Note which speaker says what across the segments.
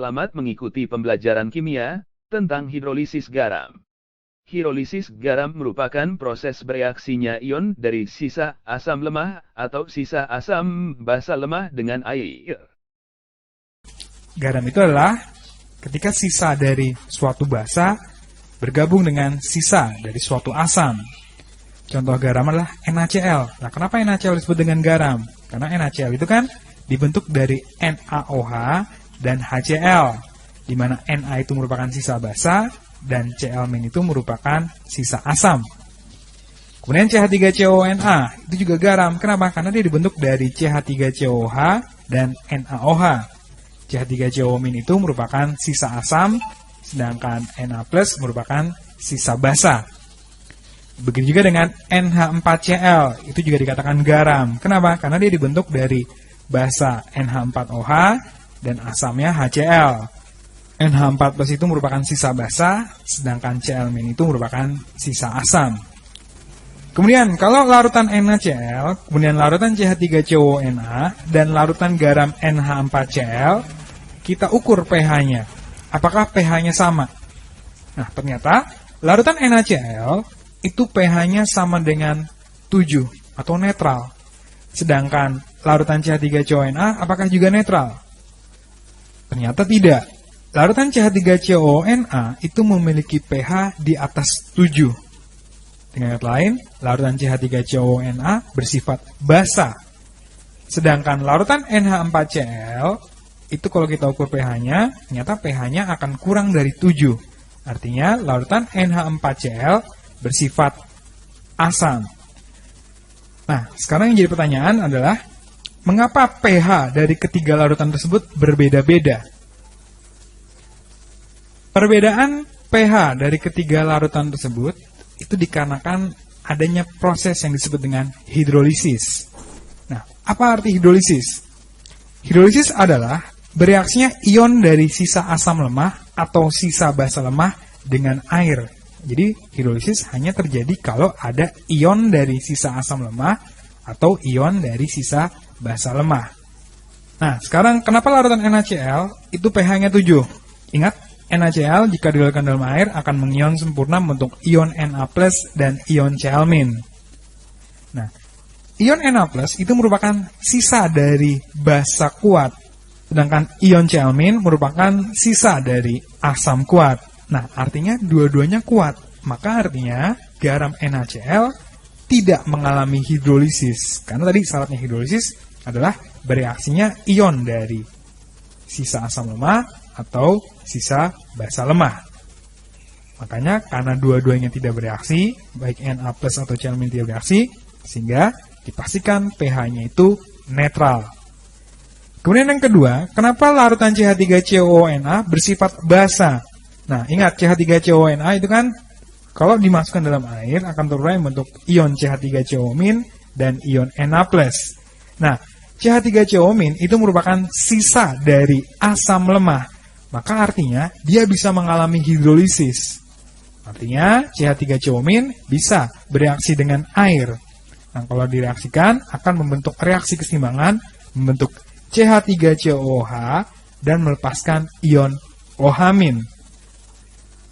Speaker 1: Selamat mengikuti pembelajaran kimia tentang hidrolisis garam. Hidrolisis garam merupakan proses bereaksinya ion dari sisa asam lemah atau sisa asam basa lemah dengan air.
Speaker 2: Garam itu adalah ketika sisa dari suatu basa bergabung dengan sisa dari suatu asam. Contoh garam adalah NaCl. Nah, kenapa NaCl disebut dengan garam? Karena NaCl itu kan dibentuk dari NaOH dan HCl, di mana Na itu merupakan sisa basa dan Cl- itu merupakan sisa asam. Kemudian CH3COONA itu juga garam. Kenapa? Karena dia dibentuk dari CH3COOH dan NaOH. CH3CO- itu merupakan sisa asam, sedangkan Na+ merupakan sisa basa. Begitu juga dengan NH4Cl, itu juga dikatakan garam. Kenapa? Karena dia dibentuk dari basa NH4OH dan asamnya HCl. NH4+ itu merupakan sisa basa, sedangkan Cl- itu merupakan sisa asam. Kemudian, kalau larutan NaCl, kemudian larutan CH3COONA, dan larutan garam NH4Cl, kita ukur pH-nya. Apakah pH-nya sama? Nah, ternyata larutan NaCl itu pH-nya sama dengan 7 atau netral. Sedangkan larutan CH3COONA apakah juga netral? Ternyata tidak. Larutan CH3COONA itu memiliki pH di atas 7. Dengan kata lain, larutan CH3COONA bersifat basa. Sedangkan larutan NH4Cl, itu kalau kita ukur pH-nya, ternyata pH-nya akan kurang dari 7. Artinya, larutan NH4Cl bersifat asam. Nah, sekarang yang jadi pertanyaan adalah, mengapa pH dari ketiga larutan tersebut berbeda-beda? Perbedaan pH dari ketiga larutan tersebut itu dikarenakan adanya proses yang disebut dengan hidrolisis. Nah, apa arti hidrolisis? Hidrolisis adalah bereaksinya ion dari sisa asam lemah atau sisa basa lemah dengan air. Jadi, hidrolisis hanya terjadi kalau ada ion dari sisa asam lemah atau ion dari sisa basa lemah. Nah, sekarang kenapa larutan NaCl itu pH-nya 7? Ingat, NaCl jika dilarutkan dalam air akan mengion sempurna membentuk ion Na+ dan ion Cl-. Nah, ion Na+ itu merupakan sisa dari basa kuat, sedangkan ion Cl- merupakan sisa dari asam kuat. Nah, artinya dua-duanya kuat. Maka artinya garam NaCl tidak mengalami hidrolisis. Karena tadi syaratnya hidrolisis adalah bereaksinya ion dari sisa asam lemah atau sisa basa lemah. Makanya karena dua-duanya tidak bereaksi, baik Na+ atau Cl- tidak bereaksi, sehingga dipastikan pH-nya itu netral. Kemudian yang kedua, kenapa larutan CH3COONA bersifat basa? Nah, ingat CH3COONA itu kan kalau dimasukkan dalam air akan terurai membentuk ion CH3CO- dan ion Na+. Nah, CH3CO- itu merupakan sisa dari asam lemah. Maka artinya dia bisa mengalami hidrolisis. Artinya CH3CO- bisa bereaksi dengan air. Nah, kalau direaksikan akan membentuk reaksi keseimbangan, membentuk CH3COOH dan melepaskan ion OH-.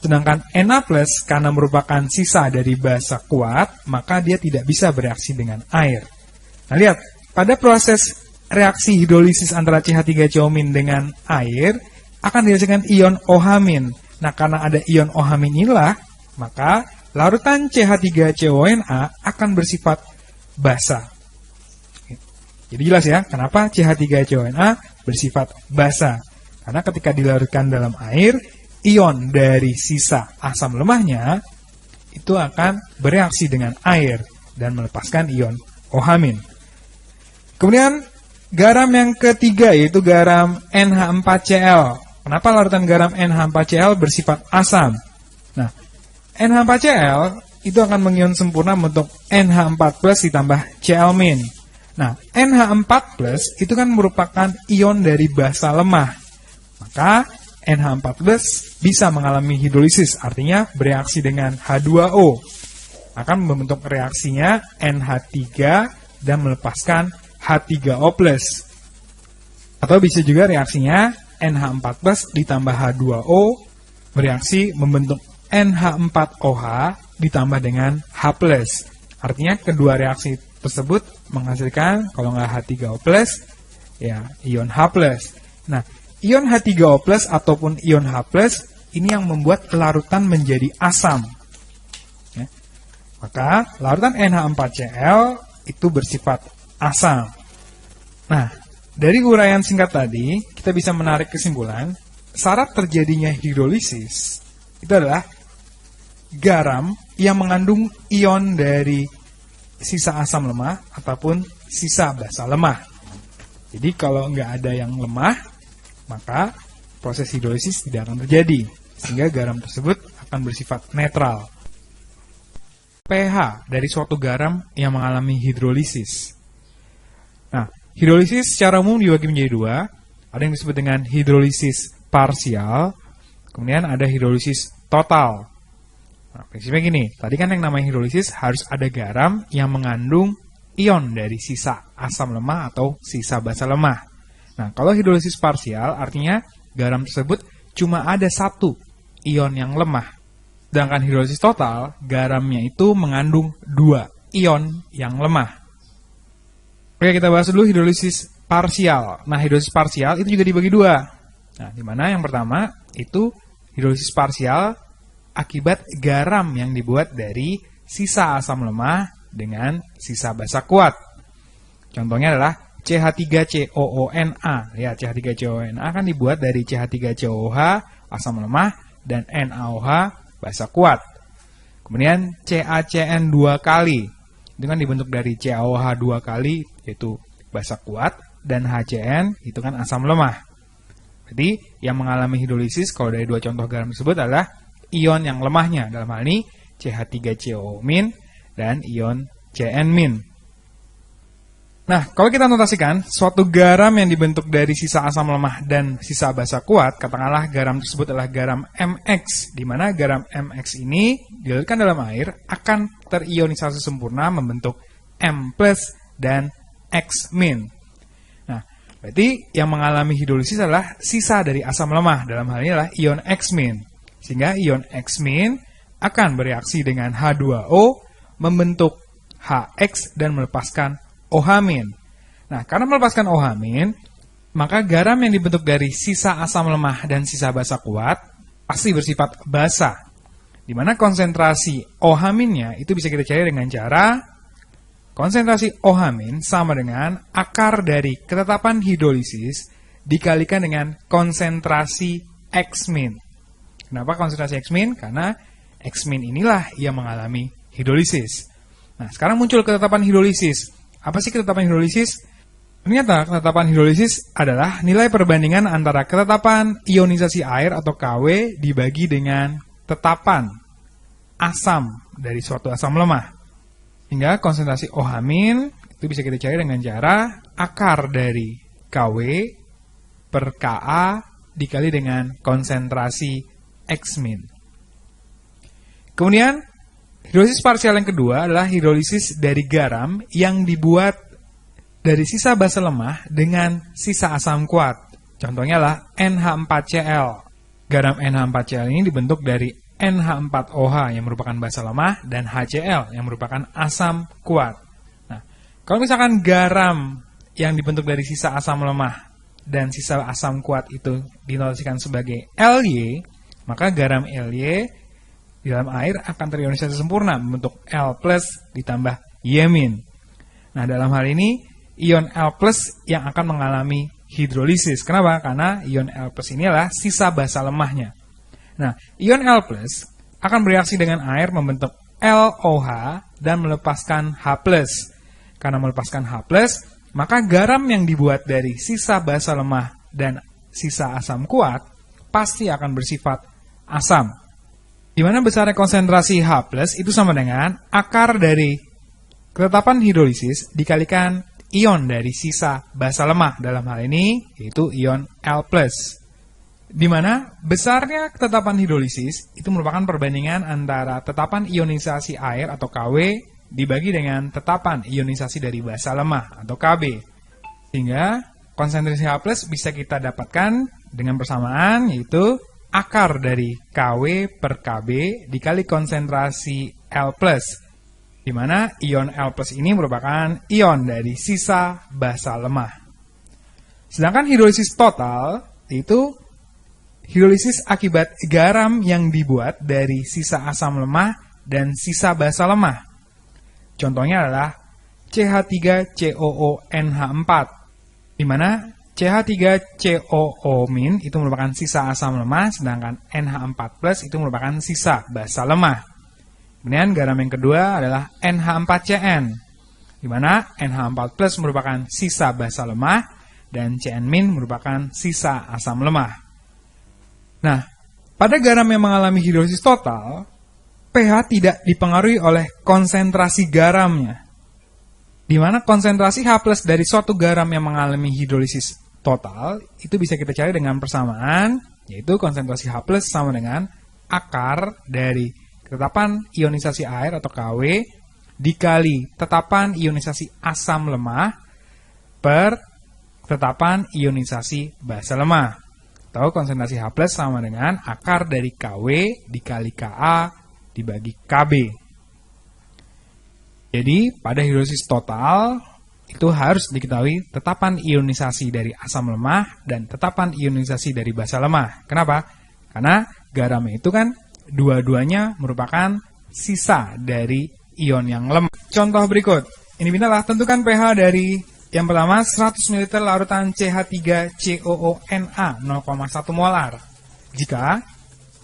Speaker 2: Sedangkan Na+ karena merupakan sisa dari basa kuat, maka dia tidak bisa bereaksi dengan air. Nah, lihat, pada proses reaksi hidrolisis antara CH3CO- dengan air, akan dihasilkan ion OH-. Nah, karena ada ion OH- inilah, maka larutan CH3CONA akan bersifat basa. Jadi jelas ya, kenapa CH3CONA bersifat basa. Karena ketika dilarutkan dalam air, ion dari sisa asam lemahnya itu akan bereaksi dengan air dan melepaskan ion OH-. Kemudian garam yang ketiga yaitu garam NH4Cl. Kenapa larutan garam NH4Cl bersifat asam? Nah, NH4Cl itu akan mengion sempurna membentuk NH4+ ditambah Cl-. Nah, NH4+ itu kan merupakan ion dari basa lemah. Maka NH4+ bisa mengalami hidrolisis, artinya bereaksi dengan H2O. Akan membentuk reaksinya NH3 dan melepaskan H3O+. Atau bisa juga reaksinya NH4+ ditambah H2O bereaksi membentuk NH4OH ditambah dengan H+. Artinya kedua reaksi tersebut menghasilkan kalau nggak H3O+, ya ion H+. Nah, ion H3O+ ataupun ion H+, ini yang membuat larutan menjadi asam. Ya. Maka larutan NH4Cl itu bersifat asam. Nah, dari uraian singkat tadi, kita bisa menarik kesimpulan, syarat terjadinya hidrolisis itu adalah garam yang mengandung ion dari sisa asam lemah ataupun sisa basa lemah. Jadi kalau nggak ada yang lemah, maka proses hidrolisis tidak akan terjadi, sehingga garam tersebut akan bersifat netral. pH dari suatu garam yang mengalami hidrolisis. Nah, hidrolisis secara umum dibagi menjadi dua. Ada yang disebut dengan hidrolisis parsial, kemudian ada hidrolisis total. Nah, prinsipnya gini, tadi kan yang namanya hidrolisis harus ada garam yang mengandung ion dari sisa asam lemah atau sisa basa lemah. Nah, kalau hidrolisis parsial artinya garam tersebut cuma ada satu ion yang lemah. Sedangkan hidrolisis total, garamnya itu mengandung dua ion yang lemah. Oke, kita bahas dulu hidrolisis parsial. Nah, hidrolisis parsial itu juga dibagi dua. Nah, di mana yang pertama itu hidrolisis parsial akibat garam yang dibuat dari sisa asam lemah dengan sisa basa kuat. Contohnya adalah CH3COONA. Ya, CH3COONA kan dibuat dari CH3COOH, asam lemah, dan NaOH, basa kuat. Kemudian CaCN 2 kali. Itu kan dibentuk dari CaOH 2 kali, yaitu basa kuat, dan HCN itu kan asam lemah. Jadi, yang mengalami hidrolisis kalau dari dua contoh garam tersebut adalah ion yang lemahnya, dalam hal ini CH3COO- dan ion CN-. Nah, kalau kita notasikan, suatu garam yang dibentuk dari sisa asam lemah dan sisa basa kuat, katakanlah garam tersebut adalah garam MX, di mana garam MX ini dilarutkan dalam air akan terionisasi sempurna membentuk M+ dan X-. Nah, berarti yang mengalami hidrolisis adalah sisa dari asam lemah, dalam hal ini adalah ion X-. Sehingga ion X- akan bereaksi dengan H2O, membentuk HX dan melepaskan OH-. Nah, karena melepaskan OH-, maka garam yang dibentuk dari sisa asam lemah dan sisa basa kuat pasti bersifat basa. Di mana konsentrasi OH-nya itu bisa kita cari dengan cara konsentrasi OH- sama dengan akar dari ketetapan hidrolisis dikalikan dengan konsentrasi X-. Kenapa konsentrasi X-? Karena X- inilah yang mengalami hidrolisis. Nah, sekarang muncul ketetapan hidrolisis. Apa sih ketetapan hidrolisis? Ternyata ketetapan hidrolisis adalah nilai perbandingan antara ketetapan ionisasi air atau KW dibagi dengan tetapan asam dari suatu asam lemah. Hingga konsentrasi OH- itu bisa kita cari dengan cara akar dari KW per Ka dikali dengan konsentrasi X-. Kemudian, hidrolisis parsial yang kedua adalah hidrolisis dari garam yang dibuat dari sisa basa lemah dengan sisa asam kuat. Contohnya adalah NH4Cl. Garam NH4Cl ini dibentuk dari NH4OH yang merupakan basa lemah dan HCl yang merupakan asam kuat. Nah, kalau misalkan garam yang dibentuk dari sisa asam lemah dan sisa asam kuat itu dinotasikan sebagai Ly, maka garam Ly di dalam air akan terionisasi sempurna membentuk L+ ditambah Y-. Nah, dalam hal ini ion L+ yang akan mengalami hidrolisis. Kenapa? Karena ion L+ ini adalah sisa basa lemahnya. Nah, ion L+ akan bereaksi dengan air membentuk LOH dan melepaskan H+. Karena melepaskan H+, maka garam yang dibuat dari sisa basa lemah dan sisa asam kuat pasti akan bersifat asam. Di mana besarnya konsentrasi H+ itu sama dengan akar dari ketetapan hidrolisis dikalikan ion dari sisa basa lemah, dalam hal ini yaitu ion L+. Di mana besarnya ketetapan hidrolisis itu merupakan perbandingan antara tetapan ionisasi air atau KW dibagi dengan tetapan ionisasi dari basa lemah atau KB. Sehingga konsentrasi H+ bisa kita dapatkan dengan persamaan yaitu akar dari Kw per Kb dikali konsentrasi L+, di mana ion L+ ini merupakan ion dari sisa basa lemah. Sedangkan hidrolisis total itu hidrolisis akibat garam yang dibuat dari sisa asam lemah dan sisa basa lemah. Contohnya adalah CH3COONH4, di mana CH3COO- itu merupakan sisa asam lemah, sedangkan NH4+ itu merupakan sisa basa lemah. Kemudian garam yang kedua adalah NH4CN, di mana NH4+ merupakan sisa basa lemah dan CN- merupakan sisa asam lemah. Nah, pada garam yang mengalami hidrolisis total, pH tidak dipengaruhi oleh konsentrasi garamnya, di mana konsentrasi H+ dari suatu garam yang mengalami hidrolisis total itu bisa kita cari dengan persamaan, yaitu konsentrasi H+ sama dengan akar dari tetapan ionisasi air atau Kw dikali tetapan ionisasi asam lemah per tetapan ionisasi basa lemah. Atau konsentrasi H+ sama dengan akar dari Kw dikali Ka dibagi Kb. Jadi, pada hidrolisis total, itu harus diketahui tetapan ionisasi dari asam lemah dan tetapan ionisasi dari basa lemah. Kenapa? Karena garamnya itu kan dua-duanya merupakan sisa dari ion yang lemah. Contoh berikut. Ini binalah tentukan pH dari yang pertama 100 ml larutan CH3COONA 0,1 molar. Jika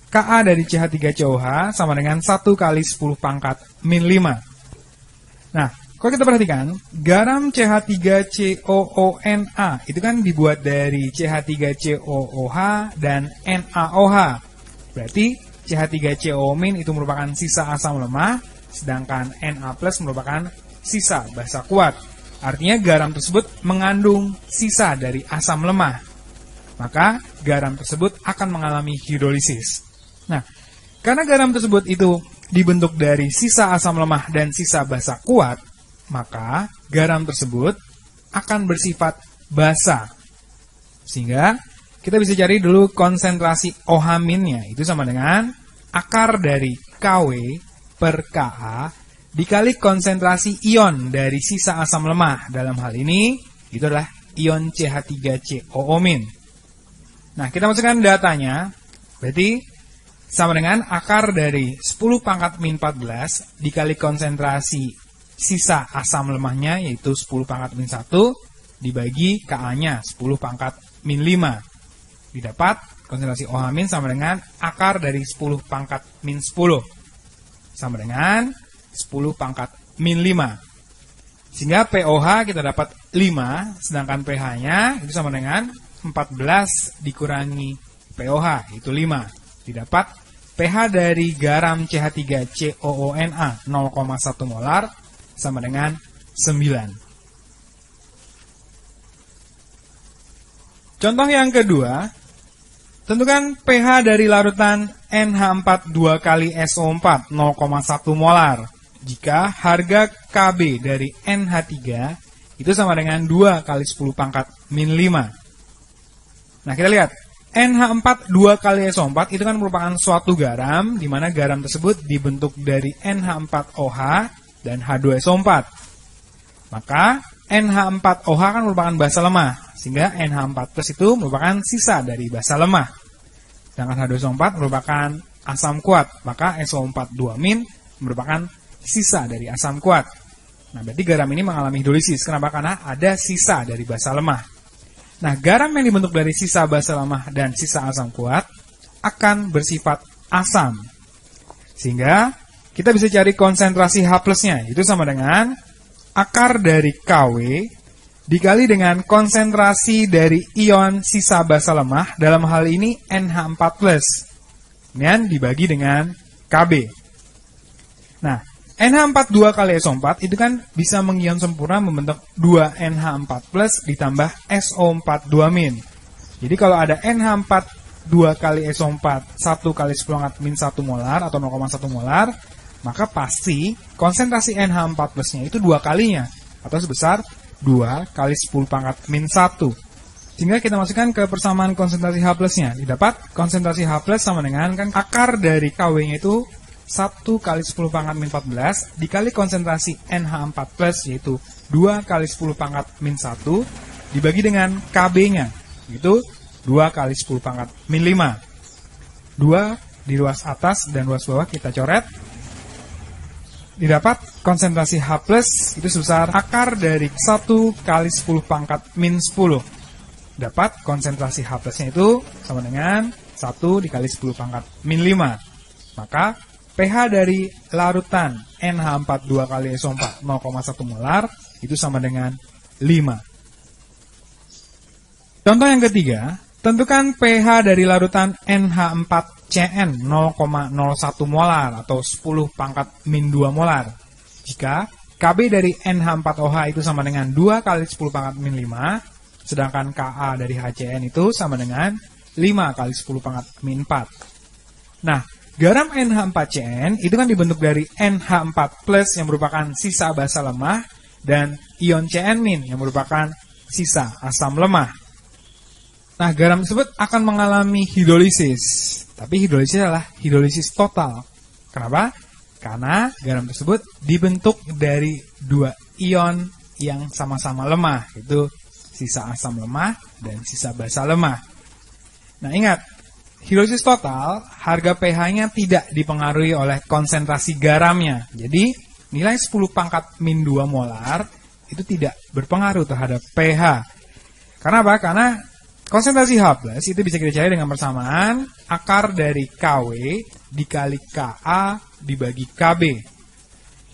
Speaker 2: Ka dari CH3COH sama dengan 1 kali 10 pangkat min 5. Nah, kalau kita perhatikan, garam CH3COONA itu kan dibuat dari CH3COOH dan NaOH. Berarti CH3COO- itu merupakan sisa asam lemah, sedangkan Na+ merupakan sisa basa kuat. Artinya garam tersebut mengandung sisa dari asam lemah. Maka garam tersebut akan mengalami hidrolisis. Nah, karena garam tersebut itu dibentuk dari sisa asam lemah dan sisa basa kuat, maka garam tersebut akan bersifat basa. Sehingga kita bisa cari dulu konsentrasi OH-nya, itu sama dengan akar dari Kw per Ka dikali konsentrasi ion dari sisa asam lemah. Dalam hal ini, itu adalah ion CH3COO-. Nah, kita masukkan datanya, berarti sama dengan akar dari 10 pangkat min 14 dikali konsentrasi sisa asam lemahnya, yaitu 10 pangkat min 1, dibagi Ka-nya, 10 pangkat min 5. Didapat konsentrasi OH- sama dengan akar dari 10 pangkat min 10, sama dengan 10 pangkat min 5. Sehingga POH kita dapat 5, sedangkan pH-nya itu sama dengan 14 dikurangi POH, itu 5. Didapat pH dari garam CH3COONA 0,1 molar sama dengan 9. Contoh yang kedua, tentukan pH dari larutan NH4 2 kali SO4 0,1 molar. Jika harga Kb dari NH3 itu sama dengan 2 kali 10 pangkat min 5. Nah, kita lihat. NH4 2 kali SO4 itu kan merupakan suatu garam, di mana garam tersebut dibentuk dari NH4OH dan H2SO4. Maka NH4OH kan merupakan basa lemah, sehingga NH4+ itu merupakan sisa dari basa lemah. Sedangkan H2SO4 merupakan asam kuat, maka SO4 2- merupakan sisa dari asam kuat. Nah, berarti garam ini mengalami hidrolisis. Kenapa? Karena ada sisa dari basa lemah. Nah, garam yang dibentuk dari sisa basa lemah dan sisa asam kuat akan bersifat asam. Sehingga kita bisa cari konsentrasi H+-nya, itu sama dengan akar dari Kw dikali dengan konsentrasi dari ion sisa basa lemah, dalam hal ini NH4+, kemudian dibagi dengan Kb. Nah, NH4 2 kali SO4 itu kan bisa mengion sempurna membentuk 2 NH4+ ditambah SO4 2-. Jadi kalau ada NH4 2 kali SO4 1 kali 10 pangkat min 1 molar atau 0,1 molar, maka pasti konsentrasi NH4+-nya itu 2 kalinya, atau sebesar 2 kali 10 pangkat min 1. Sehingga kita masukkan ke persamaan konsentrasi H plusnya. Didapat konsentrasi H plus sama dengan kan akar dari KW-nya itu 1 kali 10 pangkat min 14 dikali konsentrasi NH4 plus yaitu 2 kali 10 pangkat min 1 dibagi dengan KB-nya yaitu 2 kali 10 pangkat min 5. 2 di ruas atas dan ruas bawah kita coret. Didapat konsentrasi H plus itu sebesar akar dari 1 kali 10 pangkat min 10. Dapat konsentrasi H plusnya itu sama dengan 1 dikali 10 pangkat min 5. Maka pH dari larutan NH4 2 kali SO4 0,1 molar itu sama dengan 5. Contoh yang ketiga, tentukan pH dari larutan NH4CN 0,01 molar atau 10 pangkat min 2 molar. Jika KB dari NH4OH itu sama dengan 2 kali 10 pangkat min 5, sedangkan Ka dari HCN itu sama dengan 5 kali 10 pangkat min 4. Nah, garam NH4CN itu kan dibentuk dari NH4 plus yang merupakan sisa basa lemah dan ion Cn- yang merupakan sisa asam lemah. Nah, garam tersebut akan mengalami hidrolisis. Tapi hidrolisis adalah hidrolisis total. Kenapa? Karena garam tersebut dibentuk dari 2 ion yang sama-sama lemah, yaitu sisa asam lemah dan sisa basa lemah. Nah, ingat, hidrolisis total, harga pH-nya tidak dipengaruhi oleh konsentrasi garamnya. Jadi, nilai 10 pangkat min 2 molar itu tidak berpengaruh terhadap pH. Karena apa? Karena konsentrasi H plus itu bisa kita cari dengan persamaan akar dari KW dikali Ka dibagi KB.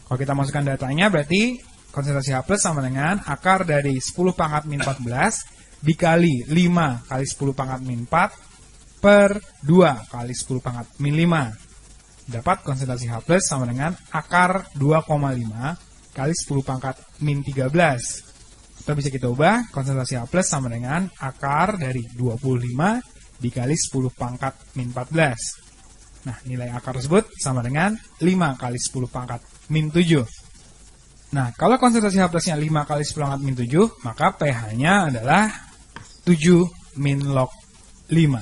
Speaker 2: Kalau kita masukkan datanya berarti konsentrasi H plus sama dengan akar dari 10 pangkat min 14 dikali 5 kali 10 pangkat min 4 per 2 kali 10 pangkat min 5. Dapat konsentrasi H plus sama dengan akar 2,5 kali 10 pangkat min 13. Atau bisa kita ubah konsentrasi H plus sama dengan akar dari 25 dikali 10 pangkat min 14. Nah, nilai akar tersebut sama dengan 5 kali 10 pangkat min 7. Nah, kalau konsentrasi H plusnya 5 kali 10 pangkat min 7, maka pH-nya adalah 7 min log 5.